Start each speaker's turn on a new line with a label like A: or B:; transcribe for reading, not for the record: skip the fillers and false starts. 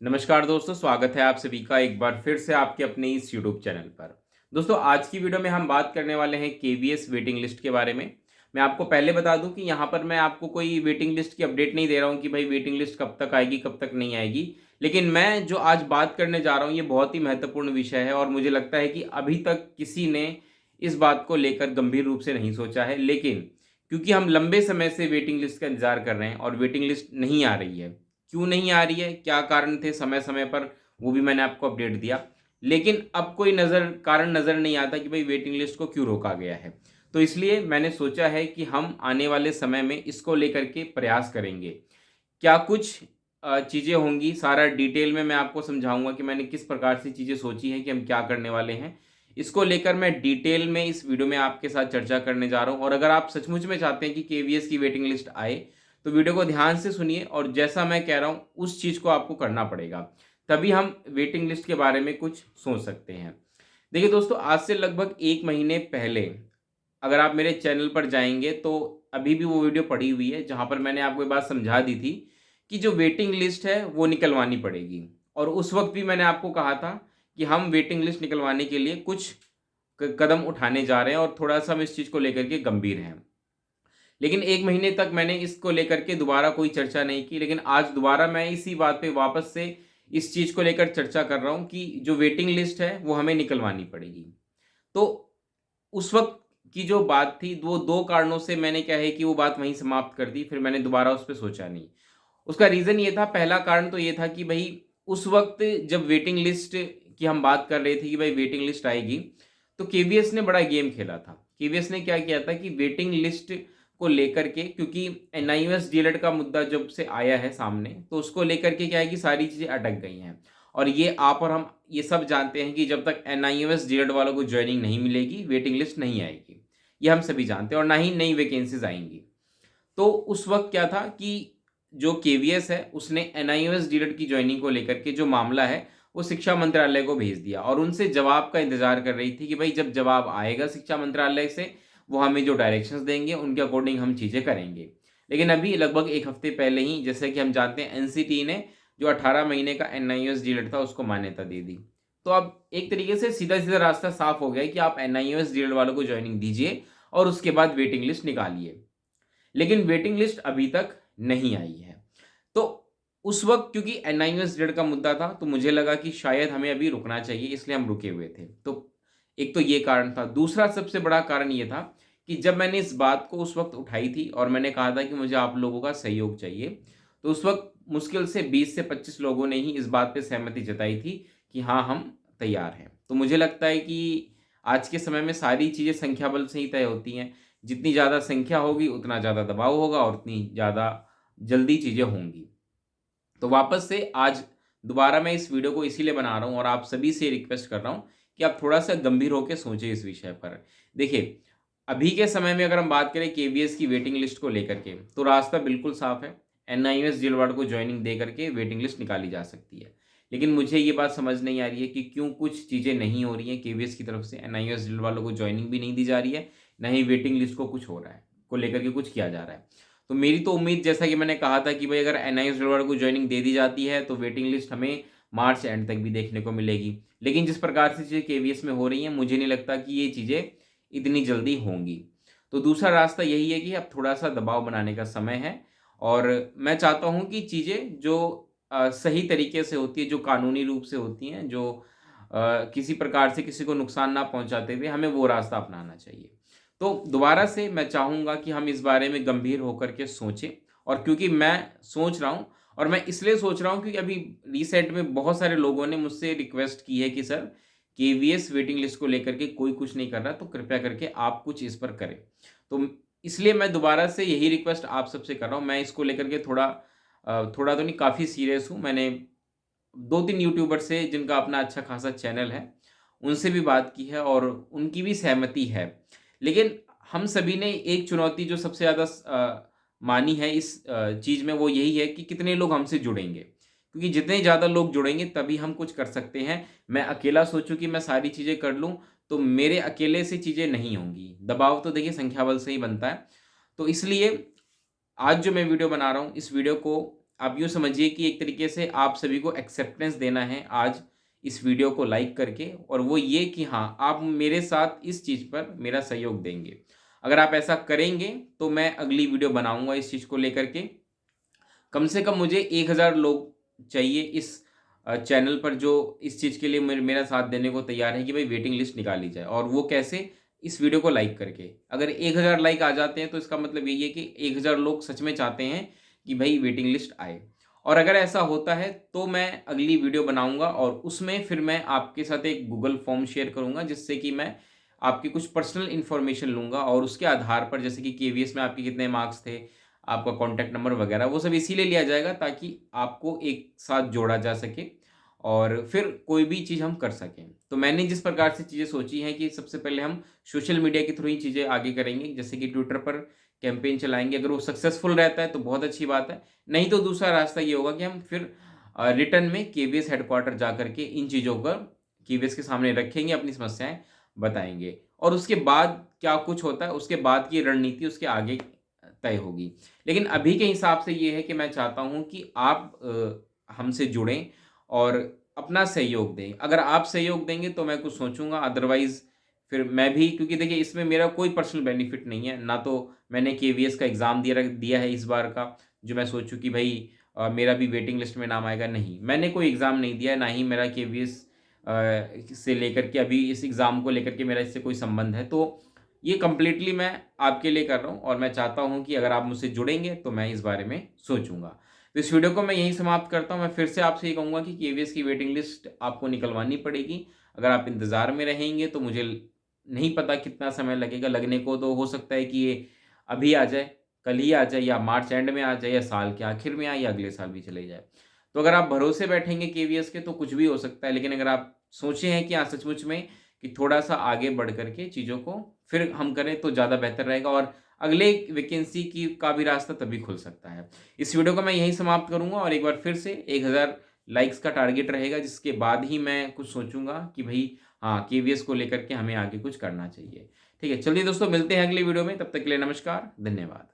A: नमस्कार दोस्तों, स्वागत है आप सभी का एक बार फिर से आपके अपने इस यूट्यूब चैनल पर। दोस्तों, आज की वीडियो में हम बात करने वाले हैं केवीएस वेटिंग लिस्ट के बारे में। मैं आपको पहले बता दूं कि यहाँ पर मैं आपको कोई वेटिंग लिस्ट की अपडेट नहीं दे रहा हूँ कि भाई वेटिंग लिस्ट कब तक आएगी, कब तक नहीं आएगी। लेकिन मैं जो आज बात करने जा रहा हूँ ये बहुत ही महत्वपूर्ण विषय है और मुझे लगता है कि अभी तक किसी ने इस बात को लेकर गंभीर रूप से नहीं सोचा है। लेकिन क्योंकि हम लंबे समय से वेटिंग लिस्ट का इंतजार कर रहे हैं और वेटिंग लिस्ट नहीं आ रही है, क्यों नहीं आ रही है, क्या कारण थे समय समय पर, वो भी मैंने आपको अपडेट दिया। लेकिन अब कोई कारण नज़र नहीं आता कि भाई वेटिंग लिस्ट को क्यों रोका गया है। तो इसलिए मैंने सोचा है कि हम आने वाले समय में इसको लेकर के प्रयास करेंगे। क्या कुछ चीज़ें होंगी, सारा डिटेल में मैं आपको समझाऊंगा कि मैंने किस प्रकार से चीज़ें सोची हैं कि हम क्या करने वाले हैं। इसको लेकर मैं डिटेल में इस वीडियो में आपके साथ चर्चा करने जा रहा हूँ। और अगर आप सचमुच में चाहते हैं कि केवीएस की वेटिंग लिस्ट आए तो वीडियो को ध्यान से सुनिए और जैसा मैं कह रहा हूँ उस चीज़ को आपको करना पड़ेगा, तभी हम वेटिंग लिस्ट के बारे में कुछ सोच सकते हैं। देखिए दोस्तों, आज से लगभग 1 महीने पहले अगर आप मेरे चैनल पर जाएंगे तो अभी भी वो वीडियो पड़ी हुई है जहाँ पर मैंने आपको ये बात समझा दी थी कि जो वेटिंग लिस्ट है वो निकलवानी पड़ेगी। और उस वक्त भी मैंने आपको कहा था कि हम वेटिंग लिस्ट निकलवाने के लिए कुछ कदम उठाने जा रहे हैं और थोड़ा सा हम इस चीज़ को लेकर के गंभीर हैं। लेकिन 1 महीने तक मैंने इसको लेकर के दोबारा कोई चर्चा नहीं की, लेकिन आज दोबारा मैं इसी बात पे वापस से इस चीज़ को लेकर चर्चा कर रहा हूँ कि जो वेटिंग लिस्ट है वो हमें निकलवानी पड़ेगी। तो उस वक़्त की जो बात थी वो 2 कारणों से मैंने क्या है कि वो बात वहीं समाप्त कर दी, फिर मैंने दोबारा उस पे सोचा नहीं। उसका रीज़न ये था, पहला कारण तो ये था कि भई उस वक़्त जब वेटिंग लिस्ट की हम बात कर रहे थे कि भाई वेटिंग लिस्ट आएगी, तो केवीएस ने बड़ा गेम खेला था। केवीएस ने क्या किया था कि वेटिंग लिस्ट को लेकर के, क्योंकि एनआईओएस डीएलएड का मुद्दा जब से आया है सामने, तो उसको लेकर के क्या है कि सारी चीज़ें अटक गई हैं। और ये आप और हम ये सब जानते हैं कि जब तक एनआईओएस डीएलएड वालों को जॉइनिंग नहीं मिलेगी, वेटिंग लिस्ट नहीं आएगी। ये हम सभी जानते हैं और ना ही नई वैकेंसीज़ आएँगी। तो उस वक़्त क्या था कि जो केवीएस है उसने एनआईओएस डीएलएड की जॉइनिंग को लेकर के जो मामला है वो शिक्षा मंत्रालय को भेज दिया और उनसे जवाब का इंतज़ार कर रही थी कि भाई जब जवाब आएगा शिक्षा मंत्रालय से, वो हमें जो डायरेक्शंस देंगे उनके अकॉर्डिंग हम चीज़ें करेंगे। लेकिन अभी लगभग 1 हफ्ते पहले ही, जैसे कि हम जानते हैं, एनसीटी ने जो 18 महीने का एनआईओएस डीएलएड था उसको मान्यता दे दी। तो अब एक तरीके से सीधा-सीधा रास्ता साफ हो गया है कि आप एनआईओएस डीएलएड वालों को जॉइनिंग दीजिए और उसके बाद वेटिंग लिस्ट निकालिए। लेकिन वेटिंग लिस्ट अभी तक नहीं आई है। तो उस वक़्त क्योंकि एनआईओएस डीएलएड का मुद्दा था, तो मुझे लगा कि शायद हमें अभी रुकना चाहिए, इसलिए हम रुके हुए थे। तो एक तो ये कारण था। दूसरा सबसे बड़ा कारण ये था कि जब मैंने इस बात को उस वक़्त उठाई थी और मैंने कहा था कि मुझे आप लोगों का सहयोग चाहिए, तो उस वक़्त मुश्किल से 20 से 25 लोगों ने ही इस बात पे सहमति जताई थी कि हाँ, हम तैयार हैं। तो मुझे लगता है कि आज के समय में सारी चीज़ें संख्या बल से ही तय होती हैं। जितनी ज़्यादा संख्या होगी उतना ज़्यादा दबाव होगा और उतनी ज़्यादा जल्दी चीज़ें होंगी। तो वापस से आज दोबारा मैं इस वीडियो को इसीलिए बना रहा हूँ और आप सभी से रिक्वेस्ट कर रहा हूँ कि आप थोड़ा-सा गंभीर होके सोचें इस विषय पर। देखिए, अभी के समय में अगर हम बात करें केवीएस की वेटिंग लिस्ट को लेकर के, तो रास्ता बिल्कुल साफ है। एनआईओएस जेलवाड़ को जॉइनिंग दे करके वेटिंग लिस्ट निकाली जा सकती है। लेकिन मुझे ये बात समझ नहीं आ रही है कि क्यों कुछ चीज़ें नहीं हो रही हैं केवीएस की तरफ से, एनआईओएस जेल वालों को जॉइनिंग भी नहीं दी जा रही है, ना ही वेटिंग लिस्ट को कुछ हो रहा है, को लेकर के कुछ किया जा रहा है। तो मेरी तो उम्मीद, जैसा कि मैंने कहा था कि भाई अगर एनआईओएस जेल को जॉइनिंग दे दी जाती है तो वेटिंग लिस्ट हमें मार्च एंड तक भी देखने को मिलेगी। लेकिन जिस प्रकार से चीज़ें केवीएस में हो रही हैं, मुझे नहीं लगता कि ये चीज़ें इतनी जल्दी होंगी। तो दूसरा रास्ता यही है कि अब थोड़ा-सा दबाव बनाने का समय है और मैं चाहता हूँ कि चीज़ें जो सही तरीके से होती है, जो कानूनी रूप से होती हैं, जो किसी प्रकार से किसी को नुकसान ना पहुँचाते हुए, हमें वो रास्ता अपनाना चाहिए। तो दोबारा से मैं चाहूँगा कि हम इस बारे में गंभीर होकर के सोचें। और क्योंकि मैं सोच रहा हूँ और मैं इसलिए सोच रहा हूँ क्योंकि अभी रिसेंट में बहुत सारे लोगों ने मुझसे रिक्वेस्ट की है कि सर, केवीएस वेटिंग लिस्ट को लेकर के कोई कुछ नहीं कर रहा, तो कृपया करके आप कुछ इस पर करें। तो इसलिए मैं दोबारा से यही रिक्वेस्ट आप सबसे कर रहा हूँ। मैं इसको लेकर के थोड़ा तो नहीं, काफ़ी सीरियस हूँ। मैंने 2-3 यूट्यूबर से जिनका अपना अच्छा खासा चैनल है, उनसे भी बात की है और उनकी भी सहमति है। लेकिन हम सभी ने एक चुनौती जो सबसे ज़्यादा मानी है इस चीज़ में, वो यही है कि कितने लोग हमसे जुड़ेंगे। क्योंकि जितने ज़्यादा लोग जुड़ेंगे तभी हम कुछ कर सकते हैं। मैं अकेला सोचूँ कि मैं सारी चीज़ें कर लूँ, तो मेरे अकेले से चीज़ें नहीं होंगी। दबाव तो देखिए संख्या बल से ही बनता है। तो इसलिए आज जो मैं वीडियो बना रहा हूँ, इस वीडियो को आप यूँ समझिए कि एक तरीके से आप सभी को एक्सेप्टेंस देना है आज इस वीडियो को लाइक करके, और वो ये कि हाँ, आप मेरे साथ इस चीज़ पर मेरा सहयोग देंगे। अगर आप ऐसा करेंगे तो मैं अगली वीडियो बनाऊँगा इस चीज़ को लेकर के। कम से कम मुझे 1000 लोग चाहिए इस चैनल पर जो इस चीज़ के लिए मेरा साथ देने को तैयार है कि भाई वेटिंग लिस्ट निकाली जाए। और वो कैसे? इस वीडियो को लाइक करके। अगर 1000 लाइक आ जाते हैं तो इसका मतलब यही है कि 1000 लोग सच में चाहते हैं कि भाई वेटिंग लिस्ट आए। और अगर ऐसा होता है तो मैं अगली वीडियो बनाऊँगा और उसमें फिर मैं आपके साथ एक गूगल फॉर्म शेयर करूँगा, जिससे कि मैं आपकी कुछ पर्सनल इन्फॉर्मेशन लूँगा और उसके आधार पर, जैसे कि केवीएस में आपके कितने मार्क्स थे, आपका कॉन्टैक्ट नंबर वगैरह, वो सब इसीलिए लिया जाएगा ताकि आपको एक साथ जोड़ा जा सके और फिर कोई भी चीज़ हम कर सकें। तो मैंने जिस प्रकार से चीज़ें सोची हैं कि सबसे पहले हम सोशल मीडिया के थ्रू ही चीज़ें आगे करेंगे, जैसे कि ट्विटर पर कैंपेन चलाएँगे। अगर वो सक्सेसफुल रहता है तो बहुत अच्छी बात है, नहीं तो दूसरा रास्ता ये होगा कि हम फिर रिटर्न में केवीएस हेडक्वार्टर जा कर के इन चीज़ों पर केवीएस के सामने रखेंगे, अपनी समस्याएँ बताएँगे। और उसके बाद क्या कुछ होता है, उसके बाद की रणनीति उसके आगे तय होगी। लेकिन अभी के हिसाब से ये है कि मैं चाहता हूँ कि आप हमसे जुड़ें और अपना सहयोग दें। अगर आप सहयोग देंगे तो मैं कुछ सोचूँगा, अदरवाइज़ फिर मैं भी, क्योंकि देखिए इसमें मेरा कोई पर्सनल बेनिफिट नहीं है। ना तो मैंने केवीएस का एग्ज़ाम दिया है इस बार का, जो मैं सोचूँ कि भई मेरा भी वेटिंग लिस्ट में नाम आएगा, नहीं। मैंने कोई एग्ज़ाम नहीं दिया है, ना ही मेरा केवीएस से लेकर के अभी इस एग्ज़ाम को लेकर के मेरा इससे कोई संबंध है। तो ये कंप्लीटली मैं आपके लिए कर रहा हूँ और मैं चाहता हूँ कि अगर आप मुझसे जुड़ेंगे तो मैं इस बारे में सोचूँगा। तो इस वीडियो को मैं यहीं समाप्त करता हूँ। मैं फिर से आपसे ये कहूँगा कि केवीएस की वेटिंग लिस्ट आपको निकलवानी पड़ेगी। अगर आप इंतज़ार में रहेंगे तो मुझे नहीं पता कितना समय लगेगा। लगने को तो हो सकता है कि ये अभी आ जाए, कल ही आ जाए, या मार्च एंड में आ जाए, या साल के आखिर में आए, या अगले साल भी चले जाए। तो अगर आप भरोसे बैठेंगे केवीएस के तो कुछ भी हो सकता है। लेकिन अगर आप सोचे हैं कि हाँ, सचमुच में कि थोड़ा-सा आगे बढ़ कर के चीज़ों को फिर हम करें तो ज़्यादा बेहतर रहेगा, और अगले वैकेंसी की का भी रास्ता तभी खुल सकता है। इस वीडियो को मैं यहीं समाप्त करूँगा और एक बार फिर से 1000 लाइक्स का टारगेट रहेगा, जिसके बाद ही मैं कुछ सोचूँगा कि भई हाँ, केवीएस को लेकर के हमें आगे कुछ करना चाहिए। ठीक है, चलिए दोस्तों, मिलते हैं अगली वीडियो में। तब तक के लिए नमस्कार, धन्यवाद।